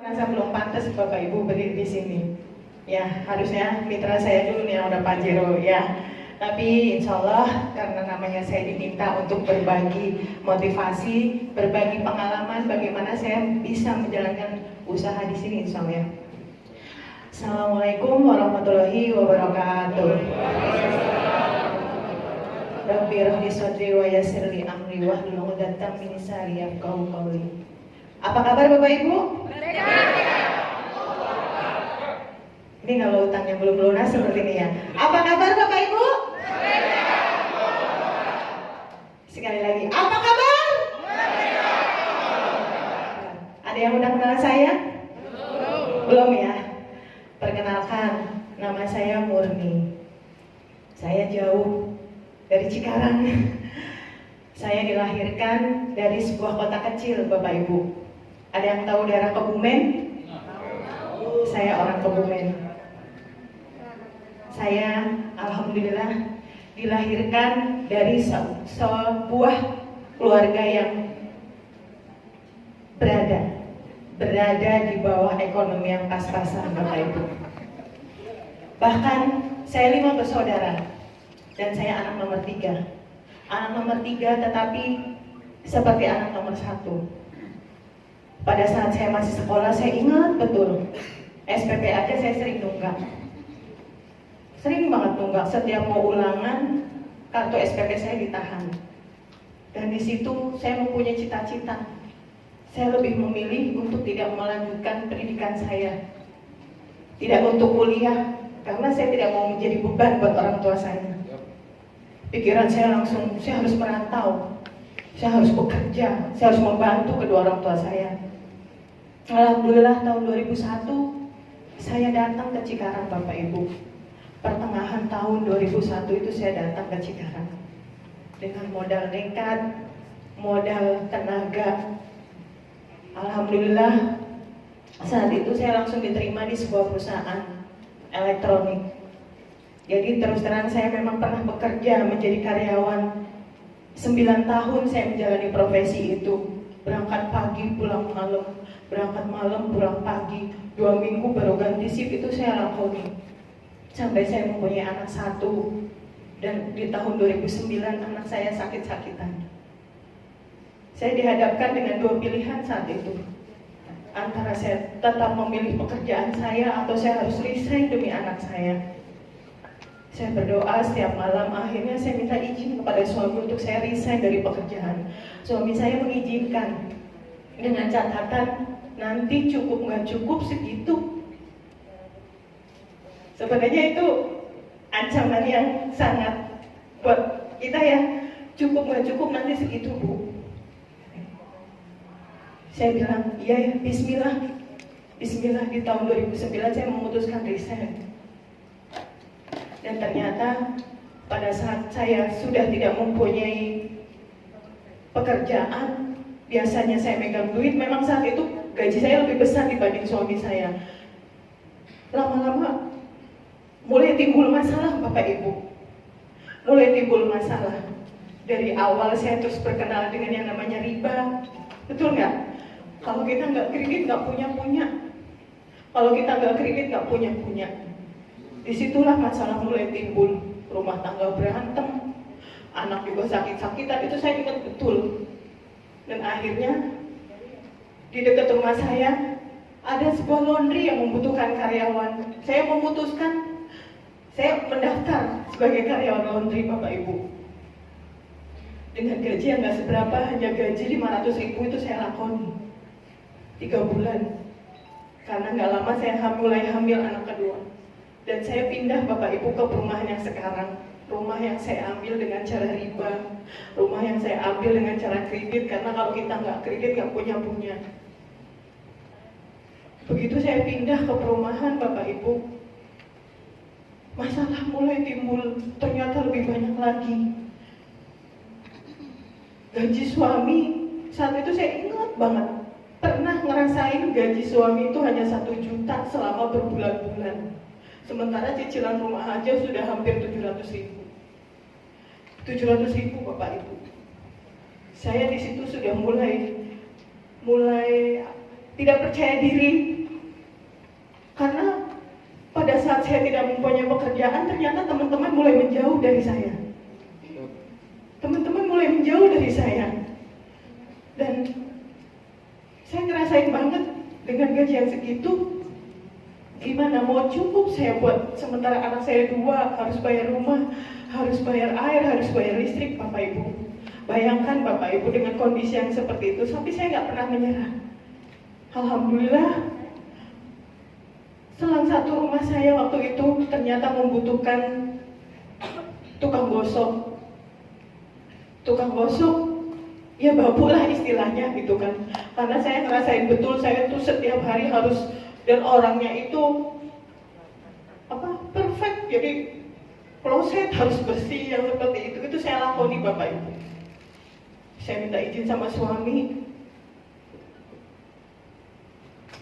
Merasa belum pantas Bapak Ibu berdiri di sini. Ya, harusnya mitra saya dulu nih yang udah Pajero ya. Tapi insya Allah karena namanya saya diminta untuk berbagi motivasi, berbagi pengalaman bagaimana saya bisa menjalankan usaha di sini insya Allah ya. Assalamualaikum warahmatullahi wabarakatuh. Rabbi rahli sadri wa yassirli amri wahlul 'uqdatam min lisani yafqahu qawli. Apa kabar Bapak Ibu? Ini kalau utangnya belum lunas seperti ini ya. Apa kabar Bapak Ibu? Sekali lagi, apa kabar? Ada yang udah kenal saya? Belum ya? Perkenalkan, nama saya Murni. Saya jauh dari Cikarang. Saya dilahirkan dari sebuah kota kecil Bapak Ibu. Ada yang tahu daerah Kebumen? Saya orang Kebumen. Saya alhamdulillah dilahirkan dari sebuah keluarga yang berada di bawah ekonomi yang pas-pasan Bapak Ibu. Bahkan saya 5 bersaudara dan saya anak nomor 3. Anak nomor 3 tetapi seperti anak nomor 1. Pada saat saya masih sekolah saya ingat betul SPP aja saya sering nunggak. Sering banget nunggak, setiap mau ulangan kartu SPP saya ditahan. Dan di situ saya mempunyai cita-cita. Saya lebih memilih untuk tidak melanjutkan pendidikan saya. Tidak untuk kuliah karena saya tidak mau menjadi beban buat orang tua saya. Pikiran saya langsung, saya harus merantau. Saya harus bekerja, saya harus membantu kedua orang tua saya. Alhamdulillah tahun 2001 saya datang ke Cikarang Bapak Ibu. Pertengahan tahun 2001 itu saya datang ke Cikarang dengan modal nekat, modal tenaga. Alhamdulillah saat itu saya langsung diterima di sebuah perusahaan elektronik. Jadi terus terang saya memang pernah bekerja menjadi karyawan. 9 tahun saya menjalani profesi itu. Berangkat pagi pulang malam, berangkat malam pulang pagi, 2 minggu baru ganti shift itu saya lakoni. Sampai saya mempunyai anak 1. Dan di tahun 2009 anak saya sakit-sakitan. Saya dihadapkan dengan 2 pilihan saat itu. Antara saya tetap memilih pekerjaan saya atau saya harus resign demi anak saya. Saya berdoa setiap malam, akhirnya saya minta izin kepada suami untuk saya resign dari pekerjaan. Suami saya mengizinkan dengan catatan nanti cukup nggak cukup segitu. Sebenarnya itu ancaman yang sangat buat kita ya, cukup nggak cukup nanti segitu Bu. Saya bilang iya ya, Bismillah. Bismillah di tahun 2009 saya memutuskan resign. Dan ternyata pada saat saya sudah tidak mempunyai pekerjaan, biasanya saya megang duit, memang saat itu gaji saya lebih besar dibanding suami saya. Lama-lama mulai timbul masalah Bapak Ibu. Mulai timbul masalah. Dari awal saya terus berkenal dengan yang namanya riba. Betul nggak? Kalau kita nggak kredit nggak punya-punya. Kalau kita nggak kredit nggak punya-punya. Disitulah masalah mulai timbul, rumah tangga berantem, anak juga sakit-sakitan, itu saya ingat betul. Dan akhirnya di dekat rumah saya ada sebuah laundry yang membutuhkan karyawan. Saya memutuskan, saya mendaftar sebagai karyawan laundry Bapak Ibu. Dengan gaji yang gak seberapa, hanya gaji 500.000 itu saya lakoni 3 bulan. Karena gak lama saya mulai hamil anak kedua. Dan saya pindah Bapak Ibu ke perumahan yang sekarang. Rumah yang saya ambil dengan cara riba, rumah yang saya ambil dengan cara kredit. Karena kalau kita nggak kredit nggak punya-punya. Begitu saya pindah ke perumahan Bapak Ibu, masalah mulai timbul, ternyata lebih banyak lagi. Gaji suami, saat itu saya ingat banget, pernah ngerasain gaji suami itu hanya 1 juta selama berbulan-bulan. Sementara cicilan rumah aja sudah hampir 700.000. 700.000 Bapak Ibu. Saya di situ sudah mulai tidak percaya diri. saat saya tidak mempunyai pekerjaan, ternyata teman-teman mulai menjauh dari saya. Teman-teman mulai menjauh dari saya. Dan saya ngerasain banget dengan gaji yang segitu, gimana mau cukup saya buat sementara anak saya 2, harus bayar rumah, harus bayar air, harus bayar listrik, Bapak Ibu. Bayangkan Bapak Ibu dengan kondisi yang seperti itu, tapi saya nggak pernah menyerah. Alhamdulillah, selang satu rumah saya waktu itu ternyata membutuhkan tukang gosok. Tukang gosok, ya babuk lah istilahnya gitu kan. Karena saya ngerasain betul saya tuh setiap hari harus, dan orangnya itu perfect, jadi kloset harus bersih yang seperti itu saya lakoni Bapak Ibu. Saya minta izin sama suami,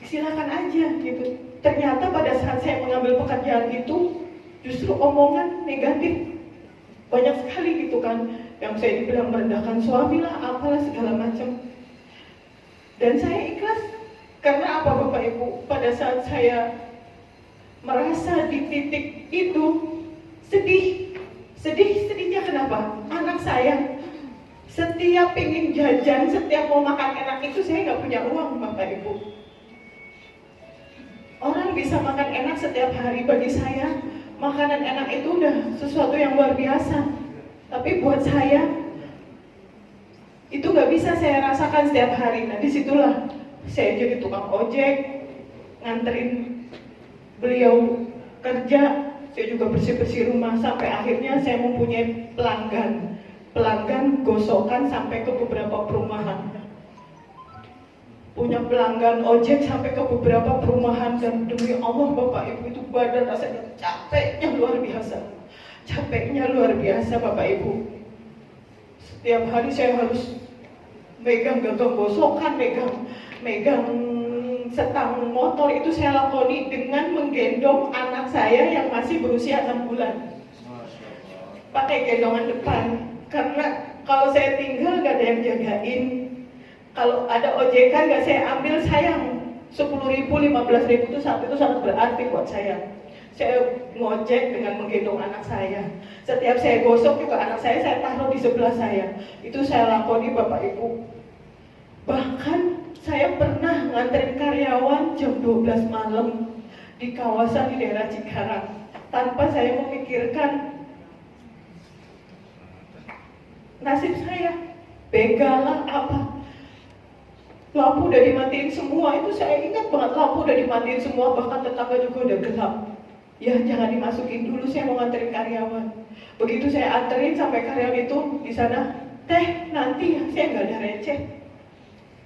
silakan aja gitu. Ternyata pada saat saya mengambil pekerjaan itu justru omongan negatif banyak sekali gitu kan, yang saya dibilang merendahkan suami lah, apalah segala macam. Dan saya ikhlas karena apa Bapak Ibu? Pada saat saya merasa di titik itu sedihnya kenapa? Anak saya setiap ingin jajan, setiap mau makan enak itu saya nggak punya uang Bapak Ibu. Orang bisa makan enak setiap hari, bagi saya makanan enak itu udah sesuatu yang luar biasa. Tapi buat saya itu nggak bisa saya rasakan setiap hari. Nah disitulah saya jadi tukang ojek, nganterin beliau kerja, saya juga bersih-bersih rumah, sampai akhirnya saya mempunyai pelanggan gosokan sampai ke beberapa perumahan. Punya pelanggan ojek sampai ke beberapa perumahan, dan demi Allah Bapak Ibu itu badan rasanya capeknya luar biasa. Capeknya luar biasa Bapak Ibu. Setiap hari saya harus megang gagang gosokan, megang setang motor, itu saya lakoni dengan menggendong anak saya yang masih berusia 6 bulan. Pakai gendongan depan, karena kalau saya tinggal gak ada yang jagain. Kalau ada ojekan gak saya ambil, sayang. 10.000, 15.000 itu saat itu sangat berarti buat saya. Saya ngojek dengan menggendong anak saya. Setiap saya gosok juga anak saya taruh di sebelah saya. Itu saya lakoni Bapak Ibu. Bahkan saya pernah nganterin karyawan jam 12 malam di kawasan di daerah Cikarang, tanpa saya memikirkan nasib saya, begalah apa. Lampu udah dimatiin semua, itu saya ingat banget, lampu udah dimatiin semua, bahkan tetangga juga udah gelap. Ya jangan dimasukin dulu, saya mau nganterin karyawan. Begitu saya anterin sampai karyawan itu di sana, teh nanti ya, saya nggak ada receh.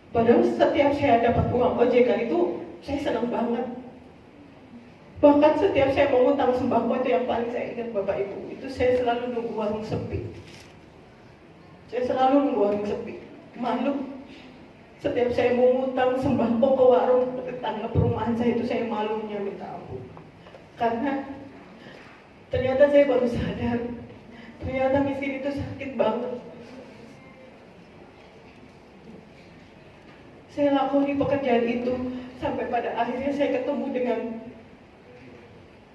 Padahal setiap saya dapat uang ojekan itu saya senang banget. Bahkan setiap saya mau ngutang sembako, itu yang paling saya ingat Bapak Ibu, itu saya selalu nunggu warung sepi. Saya selalu nunggu warung sepi, malu. Setiap saya mau ngutang sembako ke warung tetangga perumahan saya, itu saya malunya minta ampun. Karena ternyata saya baru sadar, ternyata miskin itu sakit banget. Saya lakoni pekerjaan itu sampai pada akhirnya saya ketemu dengan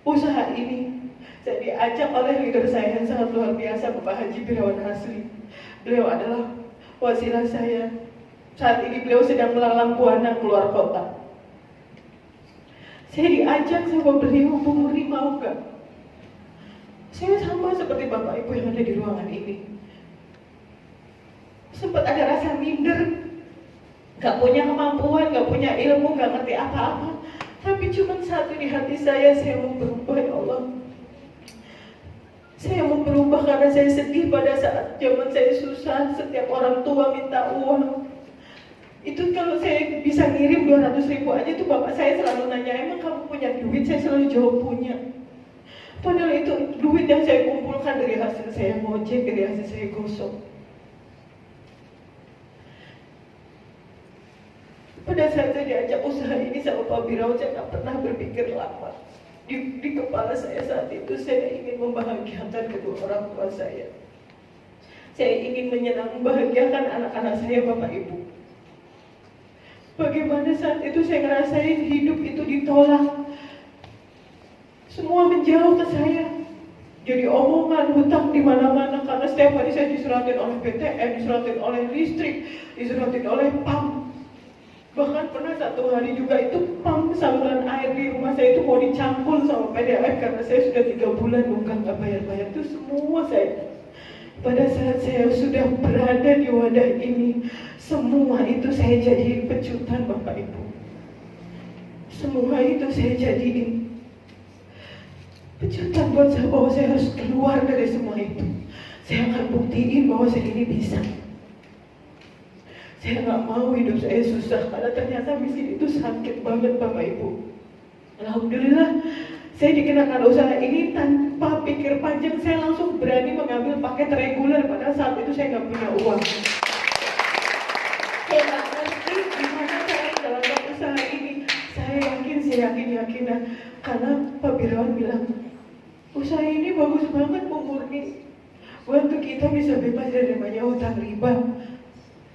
usaha ini. Saya diajak oleh leader saya yang sangat luar biasa, Bapak Haji Birawan Hasli. Beliau adalah wasilah saya. Saat ini beliau sedang melalang buana keluar kota. Saya diajak sama beliau, Bu Muri mau gak? Saya sama seperti Bapak Ibu yang ada di ruangan ini. Sempat ada rasa minder, gak punya kemampuan, gak punya ilmu, gak ngerti apa-apa. Tapi cuma satu di hati saya mau berubah, ya Allah. Saya mau berubah karena saya sedih pada saat zaman saya susah, setiap orang tua minta uang. Itu kalau saya bisa ngirim 200.000 aja, tuh bapak saya selalu nanya, emang kamu punya duit? Saya selalu jawab punya. Padahal itu duit yang saya kumpulkan dari hasil saya ngojek, dari hasil saya gosok. Pada saat saya diajak usaha ini sama Pak Birawan, saya tak pernah berpikir lama. Di kepala saya saat itu, saya ingin membahagiakan kedua orang tua saya. Saya ingin membahagiakan anak-anak saya, Bapak Ibu. Bagaimana saat itu saya ngerasain hidup itu ditolak. semua menjauh ke saya. Jadi omongan hutang di mana-mana karena setiap hari saya disuratin oleh PTN, disuratin oleh listrik, disuratin oleh PAM. Bahkan pernah satu hari juga itu PAM saluran air di rumah saya itu mau dicampur sama PDAM karena saya sudah 3 bulan nggak bayar-bayar. Itu semua saya. Pada saat saya sudah berada di wadah ini, semua itu saya jadi pecutan Bapak Ibu. Semua itu saya jadiin pecutan buat saya bahwa saya harus keluar dari semua itu. Saya akan buktiin bahwa saya ini bisa. Saya nggak mau hidup saya susah karena ternyata misi itu sakit banget Bapak Ibu. Alhamdulillah saya dikenakan usaha ini tanpa pikir panjang. Saya langsung berani mengambil paket reguler pada saat itu saya nggak punya uang. Saya nggak ngerti gimana saya menjalankan usaha ini. Saya yakin karena Pak Birawan bilang usaha ini bagus banget, murni. Waktu kita bisa bebas dari namanya hutang riba.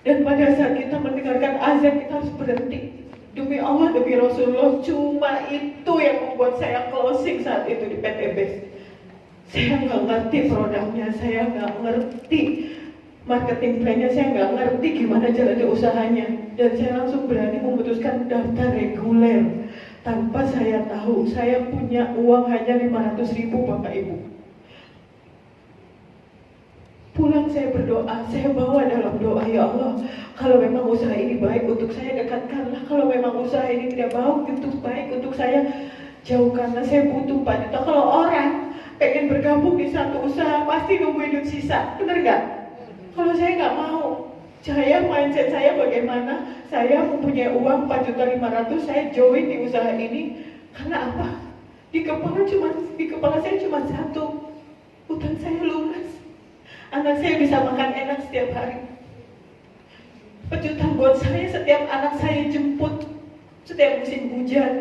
Dan pada saat kita mendengarkan azan kita harus berhenti. Demi Allah, demi Rasulullah, cuma itu yang membuat saya closing saat itu di PT BES. Saya nggak ngerti produknya, saya nggak ngerti marketing plan-nya, saya nggak ngerti gimana jalannya usahanya. Dan saya langsung berani memutuskan daftar reguler. Tanpa saya tahu, saya punya uang hanya 500.000 Bapak Ibu. Pulang saya berdoa, saya bawa dalam doa, ya Allah, kalau memang usaha ini baik untuk saya, dekatkanlah. Kalau memang usaha ini tidak baik untuk saya, jauhkanlah. Saya butuh 4 juta. Kalau orang pengen bergabung di satu usaha, pasti nungguin duit sisa, bener nggak? Kalau saya nggak mau. Mindset saya bagaimana? Saya mempunyai uang 4.500.000, saya join di usaha ini. Karena apa? Di kepala saya cuma satu, utang saya lunas. Anak saya bisa makan enak setiap hari. Pecutan buat saya setiap anak saya jemput, setiap musim hujan,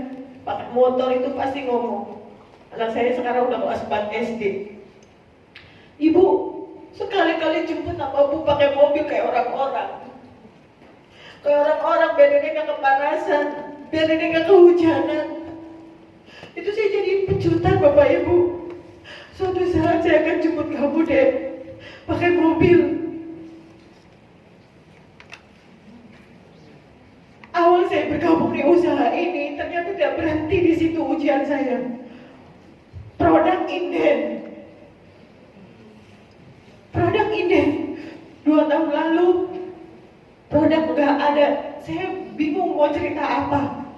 pakai motor itu pasti ngomong. Anak saya sekarang udah kelas 4 SD. Ibu, sekali-kali jemput apa Bu pakai mobil kayak orang-orang. Kayak orang-orang, biar dia nggak kepanasan, biar dia nggak kehujanan. Itu saya jadi pecutan Bapak Ibu. Suatu saat saya akan jemput kamu deh, pakai mobil. Awal saya bergabung di usaha ini, ternyata tidak berhenti di situ ujian saya. Produk inden. 2 tahun lalu, produk udah ada. Saya bingung mau cerita apa.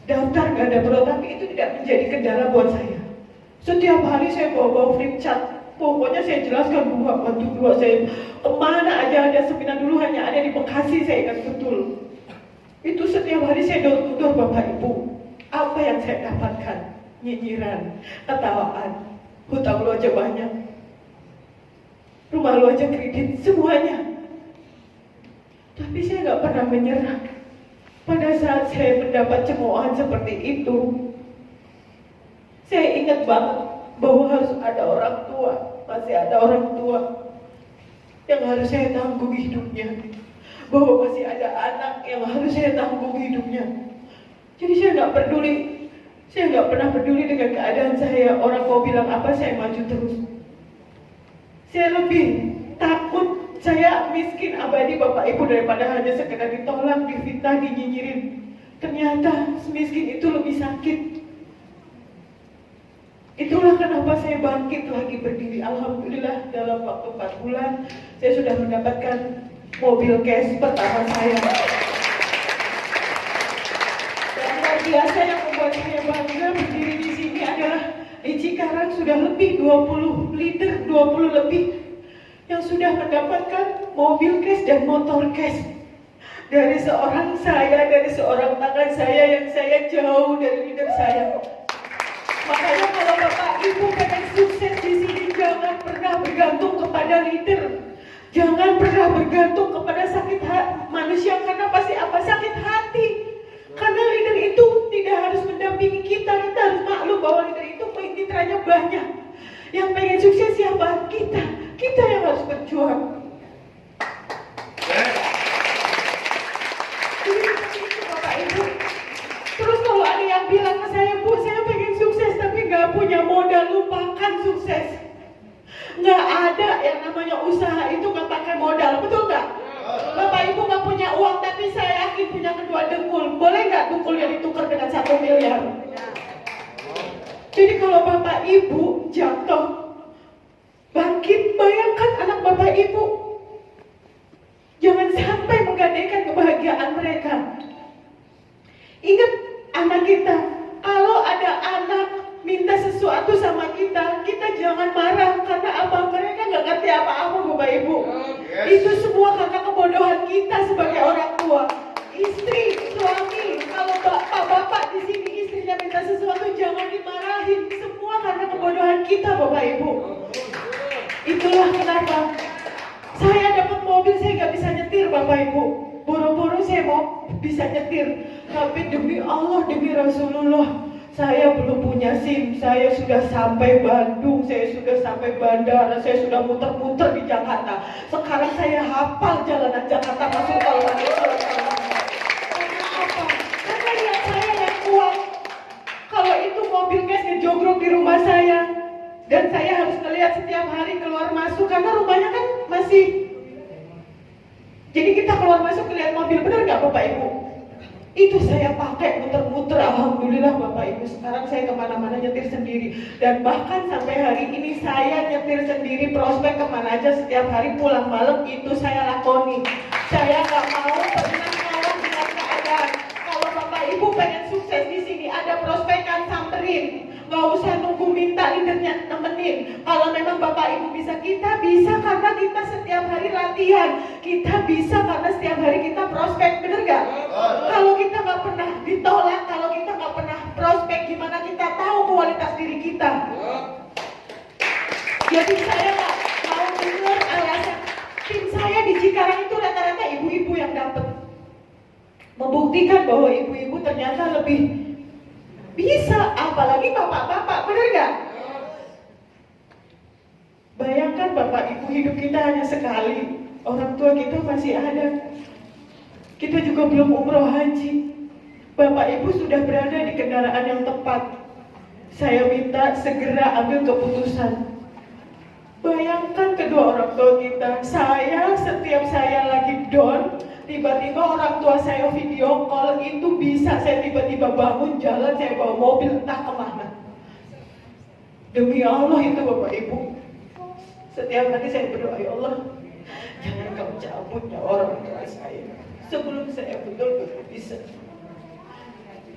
Daftar gak ada produk, tapi itu tidak menjadi kendala buat saya. Setiap hari saya bawa flip chart. Pokoknya saya jelaskan dua saya kemana aja ada seminar dulu hanya ada di Bekasi, saya ingat betul. Itu setiap hari saya door to door Bapak Ibu. Apa yang saya dapatkan? Nyinyiran, ketawaan, hutang lu aja banyak, rumah lu aja kredit, semuanya. Tapi saya nggak pernah menyerah. Pada saat saya mendapat cemoohan seperti itu, saya ingat banget bahwa harus ada orang tua, masih ada orang tua yang harus saya tanggung hidupnya, bahwa masih ada anak yang harus saya tanggung hidupnya. Jadi saya nggak pernah peduli dengan keadaan saya. Orang mau bilang apa, saya maju terus. Saya lebih takut saya miskin abadi Bapak Ibu daripada hanya sekedar ditolak, difitnah, dinyinyirin. Ternyata semiskin itu lebih sakit. Itulah kenapa saya bangkit lagi berdiri. Alhamdulillah dalam waktu 4 bulan saya sudah mendapatkan mobil cash pertama saya. Dan luar biasa yang membuat saya bangga berdiri di sini adalah di Cikarang sudah lebih 20 lebih yang sudah mendapatkan mobil cash dan motor cash. Dari seorang tangan saya yang saya jauh dari leader saya. Makanya kalau Bapak Ibu pengen sukses di sini, jangan pernah bergantung kepada leader. Jangan pernah bergantung kepada manusia, karena pasti apa? Sakit hati. Karena leader itu tidak harus mendampingi kita harus maklum bahwa leader itu mitranya banyak. Yang pengen sukses siapa? Kita yang harus berjuang. Bapak Ibu. Terus kalau ada yang bilang ke saya, Bu, saya pengen sukses tapi nggak punya akan sukses. Nggak ada yang namanya usaha itu nggak pakai modal, betul nggak? Bapak Ibu nggak punya uang, tapi saya yakin punya kedua dengkul. Boleh nggak dengkulnya ditukar dengan 1 miliar? Jadi kalau Bapak Ibu jatuh, bangkit, bayangkan anak Bapak Ibu. Jangan sampai menggadaikan kebahagiaan mereka. Ingat anak kita, kalau ada anak minta sesuatu sama kita, kita jangan marah. Karena apa? Mereka nggak ngerti apa-apa, Bapak Ibu. Itu semua karena kebodohan kita sebagai orang tua. Istri, suami, kalau bapak di sini istrinya minta sesuatu, jangan dimarahin. Semua karena kebodohan kita, Bapak Ibu. Itulah kenapa saya dapat mobil, saya nggak bisa nyetir, Bapak Ibu. Boro-boro saya mau bisa nyetir, tapi demi Allah, demi Rasulullah, saya belum punya SIM. Saya sudah sampai Bandung, saya sudah sampai bandara, saya sudah muter-muter di Jakarta. Sekarang saya hafal jalanan Jakarta masuk tol. Karena apa? Karena lihat saya yang kuat. Kalau itu mobil gas ngejogrok di rumah saya, dan saya harus melihat setiap hari keluar masuk, karena rumahnya kan masih. Jadi kita keluar masuk melihat mobil, benar nggak Bapak Ibu? Itu saya pakai muter-muter, alhamdulillah Bapak Ibu. Sekarang saya kemana-mana nyetir sendiri. Dan bahkan sampai hari ini saya nyetir sendiri, prospek kemana aja setiap hari pulang malam, itu saya lakoni. Saya nggak mau pernah kalah dengan keadaan. Kalau Bapak Ibu pengen sukses di sini, ada prospekan, samperin. Nggak usah nunggu minta leadernya nemenin. Kalau memang Bapak Ibu bisa, kita bisa karena kita setiap hari latihan. Kita bisa karena setiap hari kita prospek, bener gak? Kalau kita nggak pernah ditolak, kalau kita nggak pernah prospek, gimana kita tahu kualitas diri kita? Jadi saya nggak mau dengar alasan. Tim saya di Cikarang itu rata-rata ibu-ibu yang dapat. Membuktikan bahwa ibu-ibu ternyata lebih bisa, apalagi bapak-bapak, benar gak? Bayangkan Bapak Ibu, hidup kita hanya sekali. Orang tua kita masih ada. Kita juga belum umroh haji. Bapak Ibu sudah berada di kendaraan yang tepat. Saya minta segera ambil keputusan. Bayangkan kedua orang tua kita. Setiap saya lagi down, tiba-tiba orang tua saya video call, itu bisa saya tiba-tiba bangun jalan, saya bawa mobil entah kemana. Demi Allah itu Bapak Ibu. Setiap hari saya berdoa, ya Allah, jangan Kau cabut nyawa orang tua saya sebelum saya betul-betul bisa.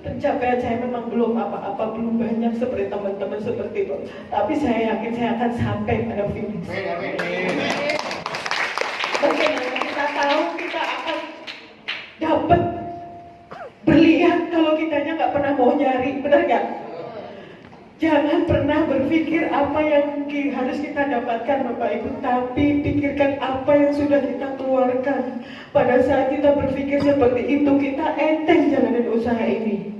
Pencapaian saya memang belum apa-apa, belum banyak seperti teman-teman seperti itu. Tapi saya yakin saya akan sampai pada finish. Bagaimana kita tahu kita akan dapat berlian kalau kitanya nggak pernah mau nyari, benar nggak? Jangan pernah berpikir apa yang harus kita dapatkan Bapak Ibu, tapi pikirkan apa yang sudah kita keluarkan. Pada saat kita berpikir seperti itu, kita enteng jalanin usaha ini.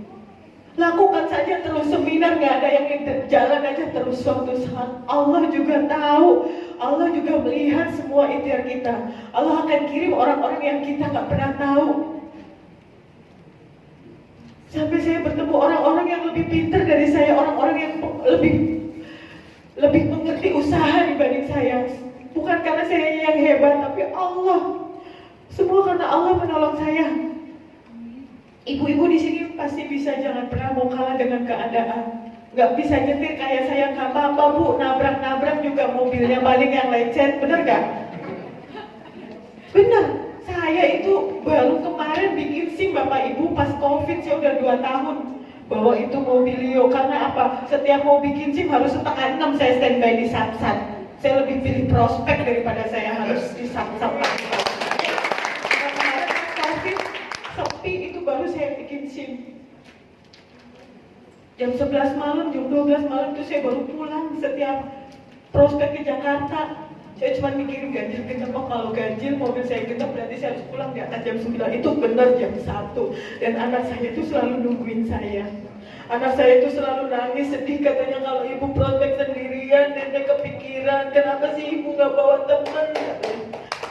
Lakukan saja terus, seminar nggak ada yang jalan aja terus. Suatu saat Allah juga tahu, Allah juga melihat semua ikhtiar kita. Allah akan kirim orang-orang yang kita nggak pernah tahu. Sampai saya bertemu orang-orang yang lebih pintar dari saya, orang-orang yang lebih mengerti usaha dibanding saya. Bukan karena saya yang hebat, tapi Allah. Semua karena Allah menolong saya. Ibu-ibu di sini pasti bisa, jangan pernah mau kalah dengan keadaan. Nggak bisa nyetir kayak saya, nggak apa-apa Bu, nabrak-nabrak juga mobilnya paling yang lecet, bener nggak? Bener. Saya itu baru kemarin bikin SIM Bapak Ibu pas COVID, saya udah 2 tahun bawa itu Mobilio. Karena apa? Setiap mau bikin SIM harus setengah 6 saya standby di Samsat. Saya lebih pilih prospek daripada saya harus di Samsat. Kemarin COVID sepi, itu baru saya bikin SIM. Jam 11 malam, jam 12 malam itu saya baru pulang setiap prospek ke Jakarta. Saya cuma mikirin ganjil genap, kalau ganjil mobil saya genap berarti saya harus pulang di atas jam 9. Itu benar jam 1. Dan anak saya itu selalu nungguin saya. Anak saya itu selalu nangis sedih, katanya kalau ibu prospek sendirian, nenek kepikiran, kenapa sih ibu gak bawa teman?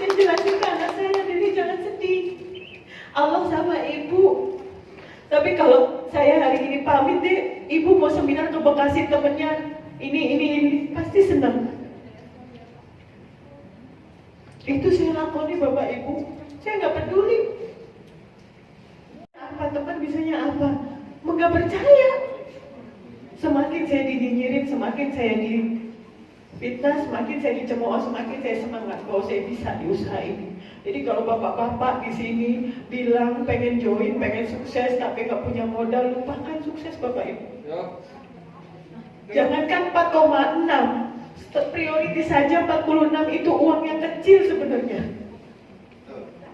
Saya jelasin ke anak saya, Dede jangan sedih, Allah sama ibu. Tapi kalau saya hari ini pamit deh, ibu mau seminar ke Bekasi temennya, ini pasti senang. Itu saya lakoni Bapak Ibu. Saya nggak peduli apa teman bisanya apa, nggak percaya. Semakin saya dinyinyirin, semakin saya difitnah, semakin saya dicemooh, semakin saya semangat bahwa saya bisa di usaha ini. Jadi kalau bapak-bapak di sini bilang pengen join, pengen sukses tapi nggak punya modal, lupakan sukses Bapak Ibu. Jangankan 4,6, prioritas saja 46 itu uang yang kecil sebenarnya.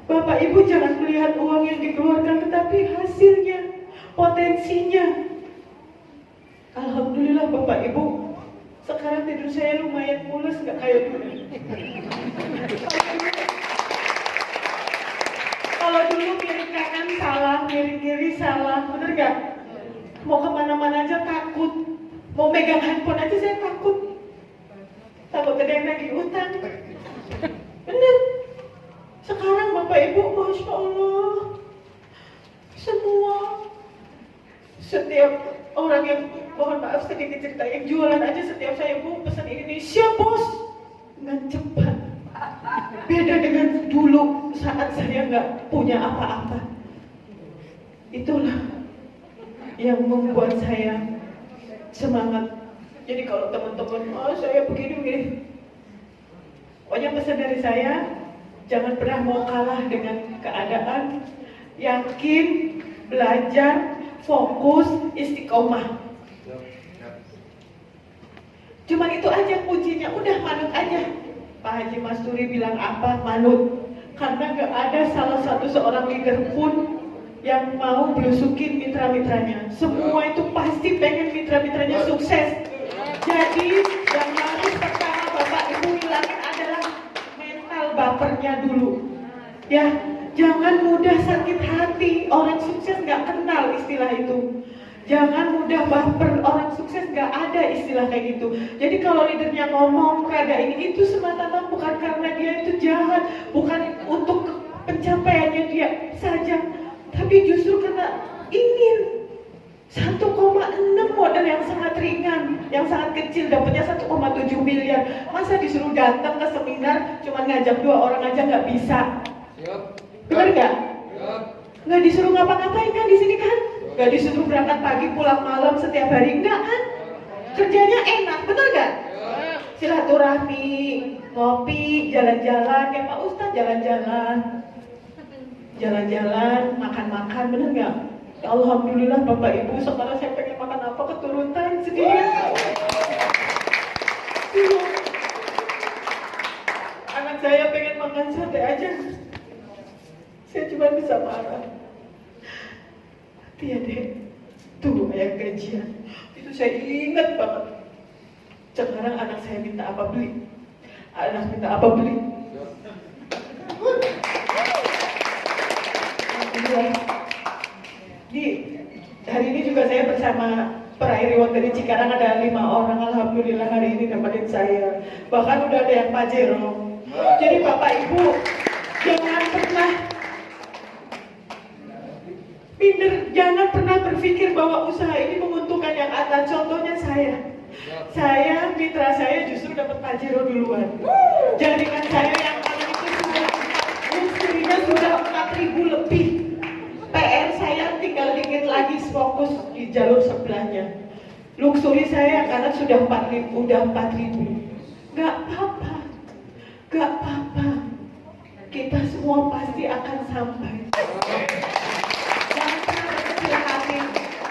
Bapak Ibu jangan melihat uang yang dikeluarkan, tetapi hasilnya, potensinya. Alhamdulillah Bapak Ibu, sekarang tidur saya lumayan mulus, nggak kayak dulu. Kalau dulu miring kanan salah, miring kiri salah, bener nggak? Mau kemana-mana aja takut, mau megang handphone aja saya takut. Takut ada yang nagih utang. Bener. Sekarang Bapak Ibu, Masya Allah, semua, setiap orang yang, mohon maaf sedikit cerita, yang jualan aja setiap saya pesan Indonesia bos, dengan cepat. Beda dengan dulu saat saya nggak punya apa-apa. Itulah yang membuat saya semangat. Jadi kalau teman-teman, saya begini, pokoknya pesan dari saya, jangan pernah mau kalah dengan keadaan, yakin, belajar, fokus, istiqomah. Cuman itu aja kuncinya, udah manut aja. Pak Haji Masturi bilang apa? Manut. Karena gak ada salah satu seorang leader pun yang mau belusukin mitra-mitranya. Semua itu pasti pengen mitra-mitranya sukses. Jadi yang harus pertama Bapak Ibu hilangin adalah mental bapernya dulu. Ya, jangan mudah sakit hati. Orang sukses gak kenal istilah itu. Jangan mudah baper, orang sukses gak ada istilah kayak gitu. Jadi kalau leadernya ngomong kada ini itu semata-mata bukan karena dia itu jahat, bukan untuk pencapaiannya dia saja, tapi justru karena ingin 1,6 modal yang sangat ringan, yang sangat kecil, dapatnya 1,7 miliar. Masa disuruh datang ke seminar cuma ngajak 2 orang aja nggak bisa? Benar nggak? Nggak disuruh ngapa-ngapain kan di sini kan? Nggak disuruh berangkat pagi pulang malam setiap hari, enggak kan? Kerjanya enak, betul nggak? Silaturahmi, ngopi, jalan-jalan, kayak Pak Ustadz jalan-jalan, makan-makan, bener nggak? Ya Alhamdulillah Bapak Ibu, sekarang saya pengen makan apa keturutan sedikit. Anak saya pengen makan sate aja, saya cuma bisa marah. Iya deh, tuh ayah gajian, itu saya ingat banget. Sekarang anak saya minta apa beli, Di hari ini juga saya bersama peraih reward dari Cikarang, ada 5 orang, alhamdulillah hari ini dapatin saya. Bahkan udah ada yang Pajero. Jadi Bapak Ibu, jangan pernah minder, jangan pernah berpikir bahwa usaha ini menguntungkan yang atas. Contohnya saya mitra saya justru dapat Pajero duluan. Jaringan saya yang paling itu sudah 4.000 lebih. PR saya tinggal dikit lagi fokus di jalur sebelahnya. Luxury saya karena sudah 4.000. Gak apa-apa. Kita semua pasti akan sampai.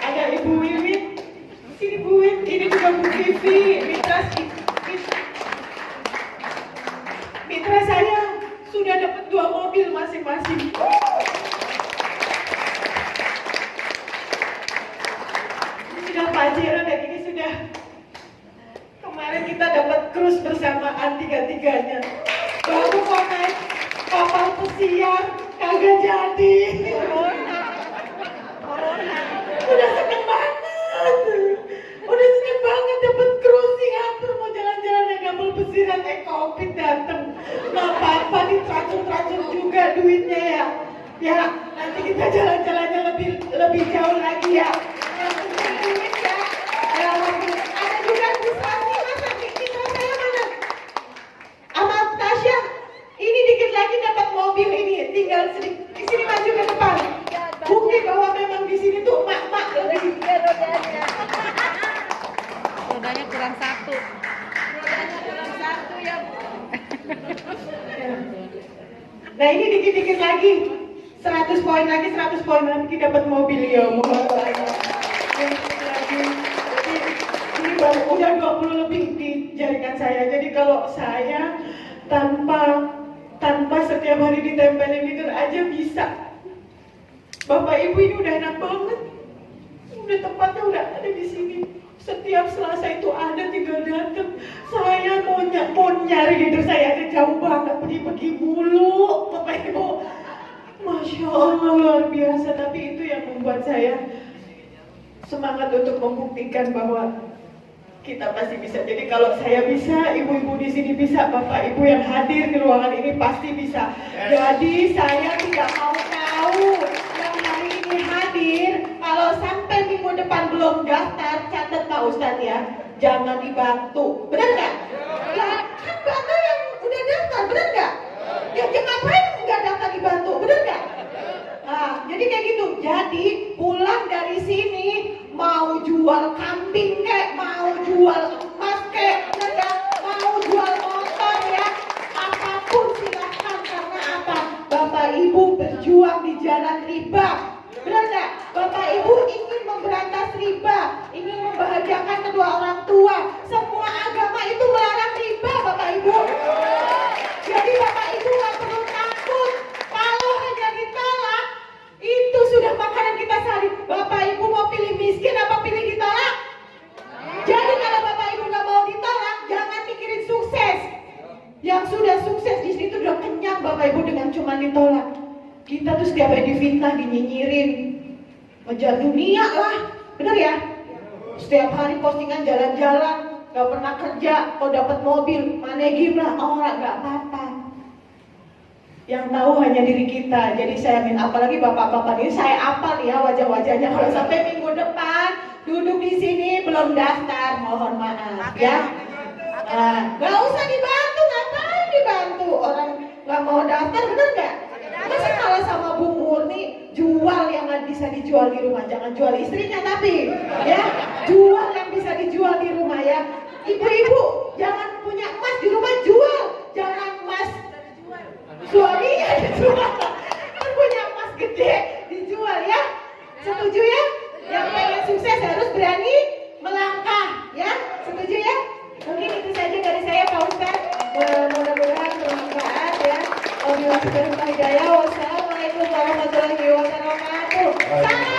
Ada Ibu Wiwit, sini Bu Wiwit, ini juga Bu Vivi, mitra saya sudah dapat 2 mobil masing-masing. Sudah Pajero dan ini sudah, kemarin kita dapat cruise bersamaan 3-3-nya. Baru mau naik kapal pesiar, kagak jadi. Udah seneng banget dapat cruise Singapura, mau jalan-jalan naik kapal pesiar, COVID dateng. Nggak apa-apa, ditracur-tracur juga duitnya ya. Ya, nanti kita jalan-jalannya lebih jauh lagi ya. Yang penting duit ya. Ada juga di sana. dalam satu. Rodanya dalam satu ya. Nah ini dikit-dikit lagi, 100 poin lagi, 100 poin lagi dapat mobil ya, mohon lagi. Jadi ini baru udah 20 lebih di jaringan saya. Jadi kalau saya tanpa setiap hari ditempelin leader aja bisa. Bapak Ibu ini udah enak banget. Udah tempatnya udah ada di sini. Setiap Selasa itu ada, tinggal datang. Saya mau nyari leader saya aja jauh banget, pergi-pergi mulu, Bapak Ibu. Masya Allah luar biasa. Tapi itu yang membuat saya semangat untuk membuktikan bahwa kita pasti bisa. Jadi kalau saya bisa, ibu-ibu di sini bisa, bapak ibu yang hadir di ruangan ini pasti bisa. Jadi saya tidak mau tahu yang hari ini hadir, kalau sampai minggu depan belum daftar, catat Pak Ustadz ya, jangan dibantu. Benar nggak? Ya kan bantu yang udah daftar, benar nggak? Ya ngapain nggak daftar dibantu, benar nggak? Nah, jadi kayak gitu. Jadi pulang dari sini mau jual kambing kek, mau jual emas kek, mau jual motor ya, apapun silahkan. Karena apa? Bapak Ibu berjuang di jalan riba, benar nggak? Bapak Ibu ingin memberantas riba, ingin membahagiakan kedua orang tua. Semua agama itu melarang riba, Bapak Ibu. Jadi Bapak Ibu nggak perlu takut kalau hanya ditolak. Itu sudah makanan kita sehari. Bapak Ibu mau pilih miskin apa pilih ditolak? Jadi kalau Bapak Ibu nggak mau ditolak, jangan mikirin sukses. Yang sudah sukses di situ udah kenyang Bapak Ibu dengan cuma ditolak. Kita tuh setiap hari difitnah, dinyinyirin, ngejar dunia lah, bener ya? Setiap hari postingan jalan-jalan, nggak pernah kerja, kalau dapat mobil, manegim lah, orang nggak apa-apa. Yang tahu hanya diri kita. Jadi saya minta, apalagi bapak-bapak ini saya apal ya wajah-wajahnya. Kalau sampai minggu depan duduk di sini belum daftar, mohon maaf ya. Nah, gak usah dibantu, ngapain dibantu? Orang gak mau daftar, bener gak? Masa kalau sama Bu Murni jual yang gak bisa dijual di rumah, jangan jual istrinya tapi ya, jual yang bisa dijual di rumah ya. Ibu-ibu jangan punya emas di rumah, jual. Jangan emas suaminya dijual, kan punya emas gede dijual ya. Setuju ya? Yang pengen sukses harus berani melangkah ya. Setuju ya? Mungkin itu saja dari saya Pak Ustadz. Mudah-mudahan bermanfaat ya. Wassalamualaikum warahmatullahi wabarakatuh.